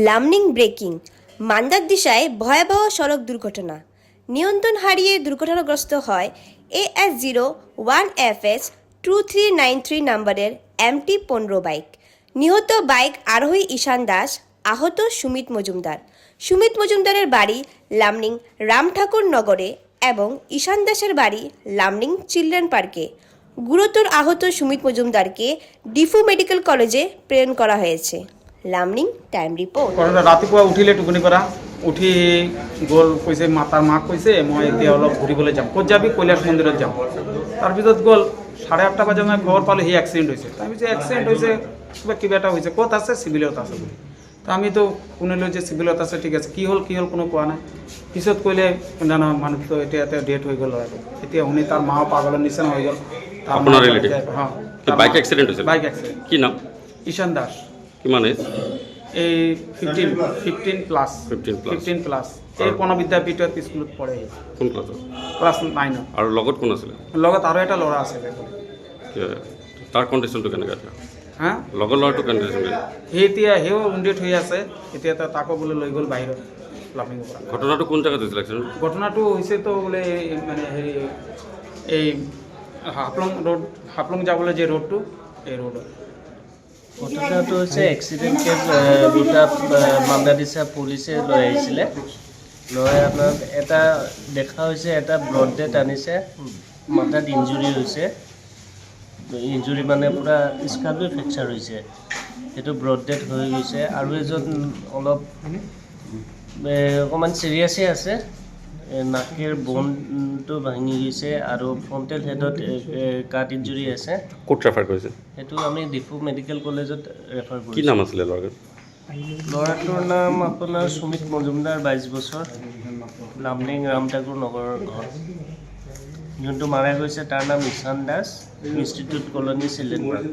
লামনিং breaking মান্দার দিশায় ভয়াবহ সড়ক দুর্ঘটনা নিয়ন্ত্রণ হারিয়ে দুর্ঘটনাগ্রস্ত হয় AS01FS2393 নম্বরের MT-15 বাইক। নিহত বাইক আরোহী ঈশান দাস, আহত সুমিত মজুমদার। সুমিত মজুমদারের বাড়ি লামনিং রামঠাকুর নগরে এবং ঈশান দাসের বাড়ি লামনিং চিলড্রেন পার্কে। গুরুতর আহত সুমিত মজুমদারকে ডিফু মেডিকেল কলেজে প্রেরণ করা হয়েছে। লামনিং টাইম ৰিপৰ্ট। ৰাতিপুৱা উঠিলে টোপনিৰ পৰা উঠি গ'ল, কৈছে তাৰ মাক কৈছে মই এতিয়া অলপ ঘূৰিবলৈ যাম। ক'ত যাবি? কৈলাশ মন্দিৰত যাম। তাৰপিছত গ'ল, 8:30 বজাত মই খবৰ পালোঁ সি এক্সিডেণ্ট হৈছে। তাৰ পিছত এক্সিডেণ্ট হৈছে, কিবা এটা হৈছে, ক'ত আছে? চিভিলত আছে বুলি। তো আমিতো শুনিলোঁ যে চিভিলত আছে, ঠিক আছে, কি হ'ল কোনো কোৱা নাই। পিছত কৈলে জানো মানুহটো এতিয়া ডেথ হৈ গ'ল ল'ৰাটো। এতিয়া শুনি তাৰ মাও পাগলৰ নিচিনা হৈ গ'ল। আপোনাৰ ৰিলেটিভ? হ্যাঁ, বাইক এক্সিডেণ্ট হৈছিল? Bike accident. কি নাম? ঈশান দাস। কিমান এজ? এই 15 প্লাছ। এই পণ বিদ্যাপীঠত স্কুলত পঢ়ে। কোন ক্লাছত? ক্লাছ 9ত। আৰু লগত কোন আছিলে? লগত আৰু এটা ল'ৰা আছিলে। তাৰ কণ্ডিশ্যনটো কেনেকৈ আছে? হা, লগৰ ল'ৰাটো কণ্ডিশ্যন? সেও উন্দিত হৈ আছে। এতিয়া তাকো বোলে লৈ গ'ল বাহিৰত লামিঙৰ পৰা। ঘটনাটো কোন জেগাত হৈছিল এক্সিডেণ্ট? ঘটনাটো হৈছেতো বোলে মানে হেৰি এই হাফলং যাবলৈ যে ৰোডটো, এই ৰোডত। ঘটনাটো হৈছে এক্সিডেণ্ট কেছ দুটা মান্দাদিছা পুলিচে লৈ আহিছিলে। লৈ আপোনাৰ এটা দেখা হৈছে, এটা ব্ৰড ডেড আনিছে, মাথাত ইঞ্জুৰি হৈছে। ইঞ্জুৰি মানে পূৰা স্কাল্পে ফ্ৰেকচাৰ হৈছে, সেইটো ব্ৰড ডেড হৈ গৈছে। আৰু এজন অলপ অকণমান চিৰিয়াছেই আছে, নাকেৰ বনটো ভাঙি গৈছে আৰু ফ্ৰণ্টেল হেডত কাট ইঞ্জুৰি আছে। ক'ত ৰেফাৰ কৰিছে? সেইটো আমি ডিফু মেডিকেল কলেজত ৰেফাৰ কৰিছোঁ। কি নাম আছিলে ল'ৰাটোৰ? ল'ৰাটোৰ নাম আপোনাৰ সুমিত মজুমদাৰ, 22 বছৰ, লামনিং ৰামঠাকুৰ নগৰৰ ঘৰ। যোনটো মাৰা গৈছে তাৰ নাম Ishan Das, institute colony children park.